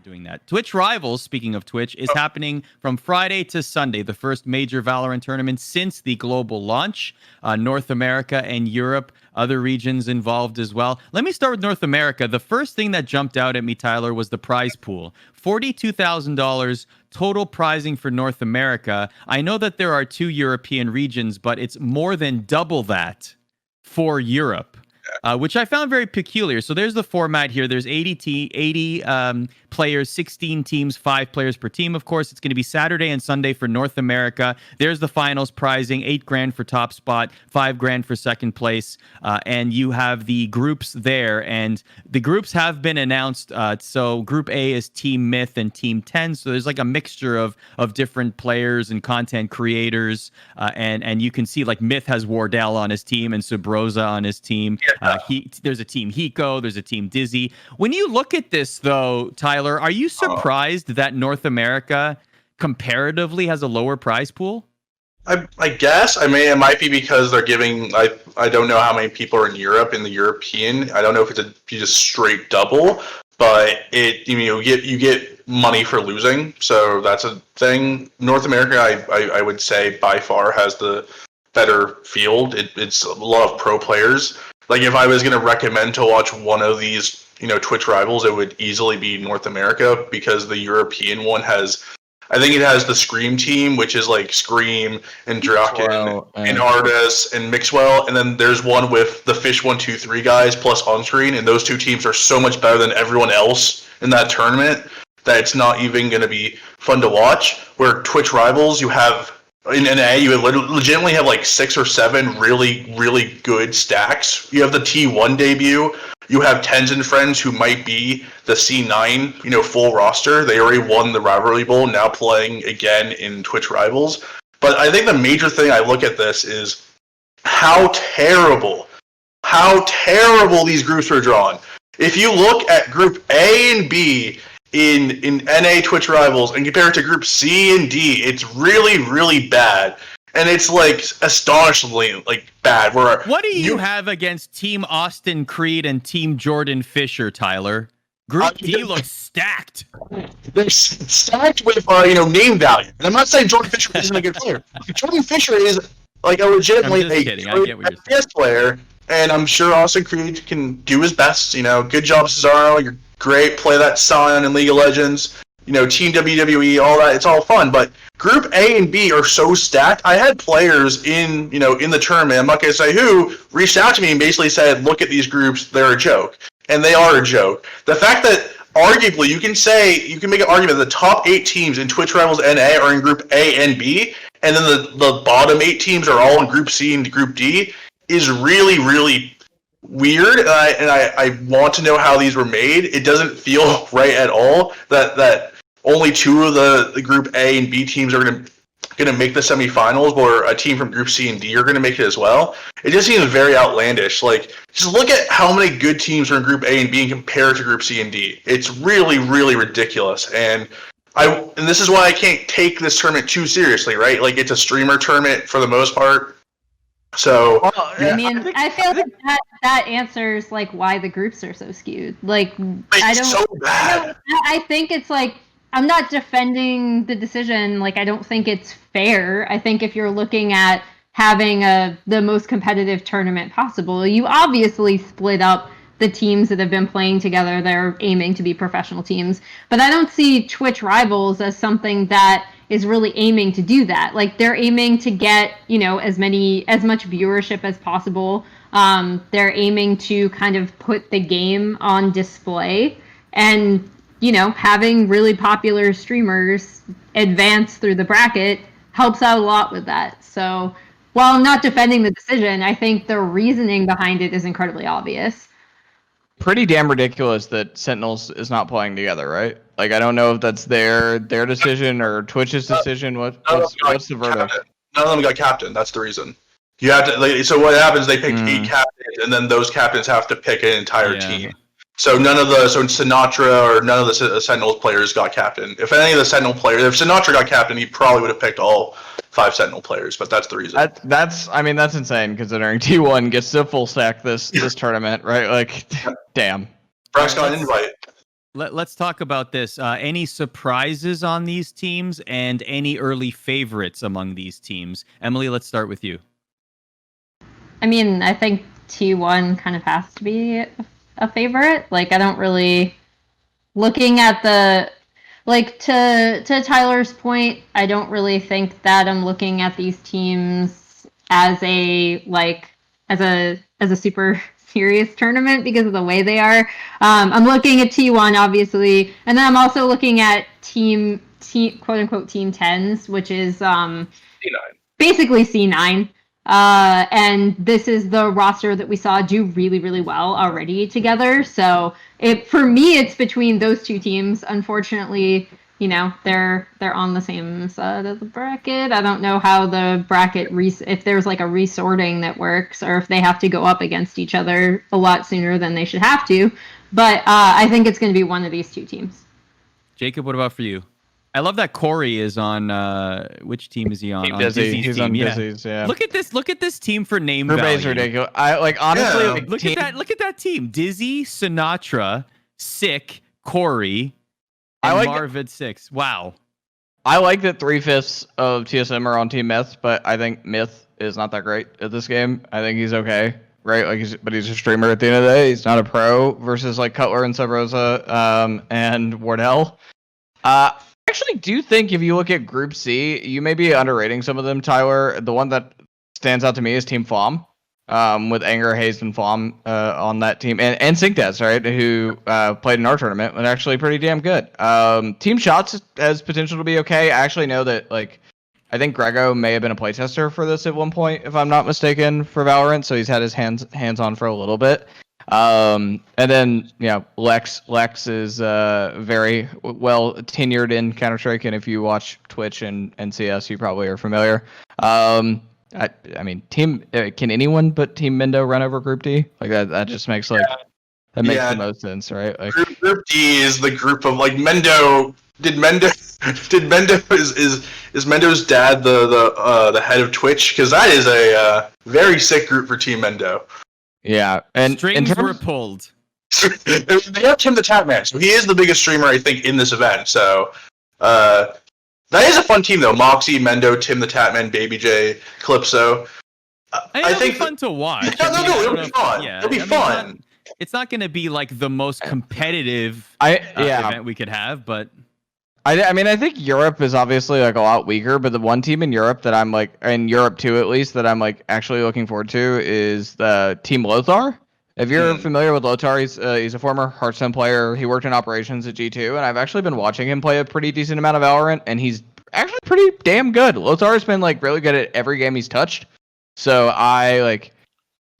doing that. Twitch Rivals, speaking of Twitch, is happening from Friday to Sunday, the first major Valorant tournament since the global launch. North America and Europe, other regions involved as well. Let me start with North America. The first thing that jumped out at me, Tyler, was the prize pool. $42,000 total prizing for North America. I know that there are 2 European regions, but it's more than double that for Europe. Which I found very peculiar. So there's the format here. There's 80 players, 16 teams, 5 players per team. Of course, it's going to be Saturday and Sunday for North America. There's the finals prizing, $8,000 for top spot, $5,000 for second place. And you have the groups there. And the groups have been announced. So Group A is Team Myth and Team 10. So there's like a mixture of different players and content creators. And you can see like Myth has Wardell on his team and Subroza on his team. There's a team Hiko, there's a team Dizzy. When you look at this, though, Tyler, are you surprised that North America comparatively has a lower prize pool? I guess. I mean, it might be because they're giving. I don't know how many people are in Europe in the European. I don't know if it's just straight double, but you get money for losing, so that's a thing. North America, I would say by far has the better field. It's a lot of pro players. Like if I was going to recommend to watch one of these, Twitch Rivals, it would easily be North America because the European one has, I think it has the Scream team, which is like Scream and Draken and Artis and Mixwell, and then there's one with the Fish 123 guys plus On-Screen, and those 2 teams are so much better than everyone else in that tournament that it's not even going to be fun to watch. Where Twitch Rivals, you have in NA, you legitimately have like 6 or 7 really, really good stacks. You have the T1 debut. You have Tens and Friends, who might be the C9, full roster. They already won the Rivalry Bowl, now playing again in Twitch Rivals. But I think the major thing I look at this is how terrible these groups are drawn. If you look at Group A and B in NA Twitch Rivals and compare it to Group C and D, it's really, really bad. And it's like astonishingly bad. What do you have against Team Austin Creed and Team Jordan Fisher, Tyler? Group D looks stacked. They're stacked with name value. And I'm not saying Jordan Fisher isn't a good player. Jordan Fisher is a legitimately good player, and I'm sure Austin Creed can do his best. Good job, Cesaro. You're great. Play that Sion in League of Legends. Team WWE, all that. It's all fun. But Group A and B are so stacked. I had players in the tournament, I'm not going to say who, reached out to me and basically said, look at these groups, they're a joke. And they are a joke. The fact that arguably you can make an argument that the top 8 teams in Twitch Rivals NA are in Group A and B, and then the bottom 8 teams are all in Group C and Group D is really, really weird. And I want to know how these were made. It doesn't feel right at all that only 2 of the Group A and B teams are going to make the semifinals, or a team from Group C and D are going to make it as well. It just seems very outlandish. Just look at how many good teams are in Group A and B and compare it to Group C and D. It's really, really ridiculous. And this is why I can't take this tournament too seriously, right? It's a streamer tournament for the most part. So, I mean, I feel that answers why the groups are so skewed. It's so bad. I think it's I'm not defending the decision. I don't think it's fair. I think if you're looking at having the most competitive tournament possible, you obviously split up the teams that have been playing together. They're aiming to be professional teams. But I don't see Twitch Rivals as something that is really aiming to do that. They're aiming to get, as much viewership as possible. They're aiming to kind of put the game on display, and having really popular streamers advance through the bracket helps out a lot with that. So while I'm not defending the decision, I think the reasoning behind it is incredibly obvious. Pretty damn ridiculous that Sentinels is not playing together, right? I don't know if that's their decision or Twitch's decision. What's the verdict? None of them got captain. That's the reason. You have to. So what happens? They pick 8 captains, and then those captains have to pick an entire team. So Sinatra or none of the Sentinels players got captain. If any of the Sentinel players, if Sinatra got captain, he probably would have picked all 5 Sentinel players. But that's the reason. That's insane considering T1 gets to full stack this tournament, right? Damn. Brax got an invite. Let's talk about this. Any surprises on these teams and any early favorites among these teams? Emily, let's start with you. I mean, I think T1 kind of has to be a favorite. Like, I don't really looking at the to Tyler's point, I don't really think that I'm looking at these teams as a super serious tournament because of the way they are. I'm looking at T1 obviously, and then I'm also looking at team quote unquote team 10s, which is C9. basically C9. And this is the roster that we saw do really, really well already together. So for me, it's between those two teams. Unfortunately, they're on the same side of the bracket. I don't know how the bracket if there's like a resorting that works, or if they have to go up against each other a lot sooner than they should have to. But I think it's going to be one of these two teams. Jacob, what about for you? I love that Corey is on. Which team is he on? Team on Dizzy. Dizzy's He's team. on Yeah. Dizzy's, yeah. Look at this team for name Group A value. is ridiculous. I honestly Yeah. like, Look at that team. Dizzy, Sinatra, Sick, Corey, and Marvid 6. Wow. I like that 3/5 of TSM are on Team Myth, but I think Myth is not that great at this game. I think he's okay, right? But he's a streamer at the end of the day. He's not a pro versus like Cutler and Subrosa and Wardell. I actually do think if you look at Group C, you may be underrating some of them, Tyler. The one that stands out to me is Team Fom, with Anger, Hayes, and Fom on that team, and Syncdes, right, who played in our tournament, and actually pretty damn good. Team Shots has potential to be okay. I actually know that, I think Grego may have been a playtester for this at one point, if I'm not mistaken, for Valorant, so he's had his hands on for a little bit. And then Lex is very well tenured in Counter-Strike, and if you watch Twitch and CS, you probably are familiar. I mean, can anyone but Team Mendo run over Group D? Like that just makes that makes the most sense, right? Like Group D is the group of Mendo. Is Mendo's dad the head of Twitch? Because that is a very sick group for Team Mendo. Yeah, and strings were pulled. They have Tim the Tatman, so he is the biggest streamer I think in this event. So that is a fun team though. Moxie, Mendo, Tim the Tatman, Baby J, Calypso. I think it'll be fun to watch. No, it'll be fun. Yeah, it'll be fun. It's not going to be like the most competitive event we could have, but I mean, I think Europe is obviously a lot weaker, but the one team in Europe that I'm in Europe too, at least, that I'm actually looking forward to is the Team Lothar. If you're familiar with Lothar, he's a former Hearthstone player. He worked in operations at G2, and I've actually been watching him play a pretty decent amount of Valorant, and he's actually pretty damn good. Lothar has been really good at every game he's touched, so I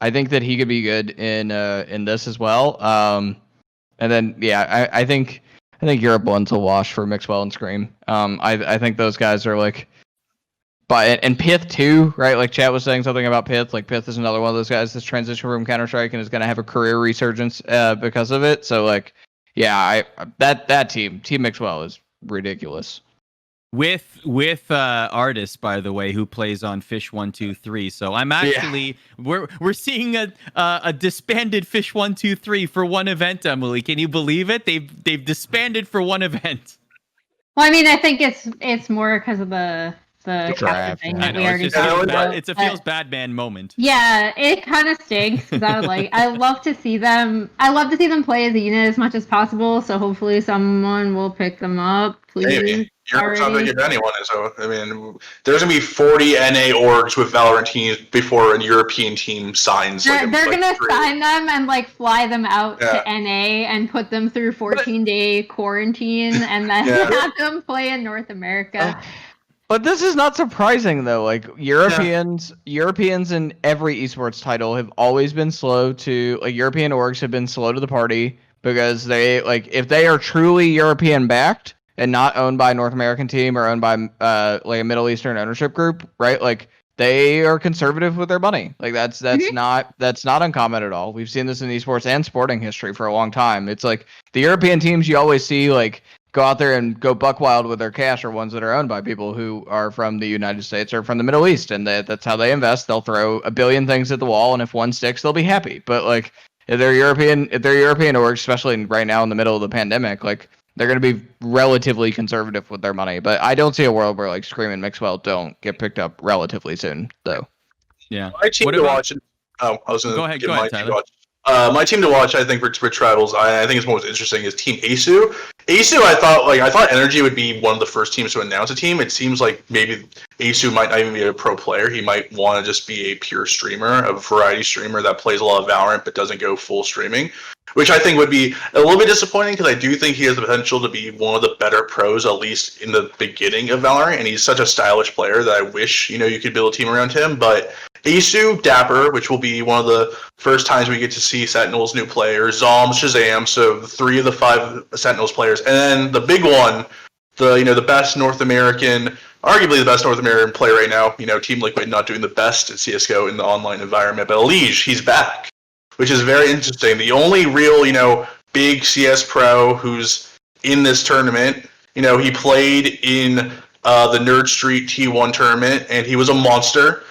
think that he could be good in this as well. And then I think Europe one's a wash for Mixwell and Scream. I think those guys are and Pith too, right? Like chat was saying something about Pith. Pith is another one of those guys that's transitioned from Counter-Strike and is going to have a career resurgence because of it. So that team Mixwell is ridiculous. With artists, by the way, who plays on Fish 123. So I'm actually we're seeing a disbanded Fish 123 for one event. Emily, can you believe it? They've disbanded for one event. Well, I mean, I think it's more because of the captain thing that we already talked about. It's a feels bad man moment. Yeah, it kind of stinks because I love to see them. I love to see them play as a unit as much as possible. So hopefully someone will pick them up. Please. Europe's not going to get anyone. So I mean, there's going to be 40 NA orgs with Valorant teams before a European team signs. They're going to sign them and fly them out to NA and put them through 14-day quarantine and then have them play in North America. But this is not surprising though. Europeans in every esports title have always been slow to European orgs have been slow to the party because they if they are truly European backed and not owned by a North American team or owned by a Middle Eastern ownership group, right? They are conservative with their money. That's not uncommon at all. We've seen this in esports and sporting history for a long time. It's the European teams you always see go out there and go buck wild with their cash are ones that are owned by people who are from the United States or from the Middle East, and that's how they invest. They'll throw a billion things at the wall, and if one sticks, they'll be happy. But if they're European or especially right now in the middle of the pandemic, like they're going to be relatively conservative with their money. But I don't see a world where like Scream and Mixwell don't get picked up relatively soon, though. Yeah. My team What to about- watch. I was going Go to ahead, give go my ahead, team to Tyler. watch. My team to watch, I think, for Twitch Rivals, I think is most interesting is Team Asu. Asu, I thought Energy would be one of the first teams to announce a team. It seems like maybe Asu might not even be a pro player. He might want to just be a pure streamer, a variety streamer that plays a lot of Valorant but doesn't go full streaming, which I think would be a little bit disappointing because I do think he has the potential to be one of the better pros, at least in the beginning of Valorant, and he's such a stylish player that I wish, you could build a team around him. But Asu, Dapper, which will be one of the first times we get to see Sentinel's new players, Zalm, Shazam, so 3 of the 5 Sentinels players, and then the big one, the best North American, arguably the best North American player right now. Team Liquid not doing the best at CS:GO in the online environment, but Elige, he's back, which is very interesting. The only real, big CS pro who's in this tournament. He played in the Nerd Street T1 tournament, and he was a monster.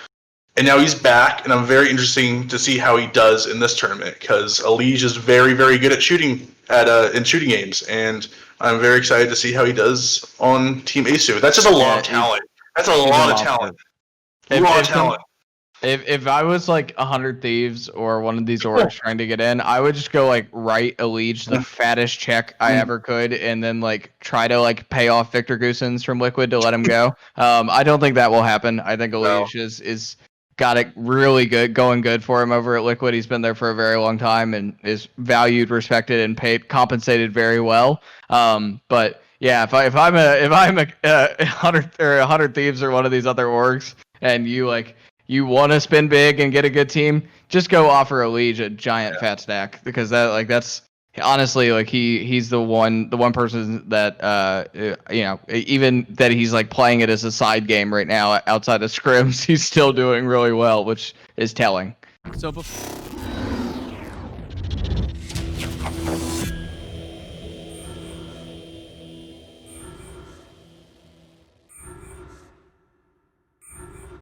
And now he's back, and I'm very interested to see how he does in this tournament because Elige is very, very good at shooting in shooting games, and I'm very excited to see how he does on Team Asu. That's just a lot of talent. That's a lot of talent. If I was like 100 Thieves or one of these orgs trying to get in, I would just go like write Elige the fattest check I ever could, and then like try to like pay off Victor Goosens from Liquid to let him go. I don't think that will happen. I think Elige is got it really going good for him over at Liquid. He's been there for a very long time and is valued, respected, and compensated very well. But yeah, if I'm a 100 Thieves or one of these other orgs, and you want to spin big and get a good team, just go offer Elige a giant fat stack, because that's honestly like he's the one person that even that he's like playing it as a side game right now outside of scrims, he's still doing really well, which is telling. So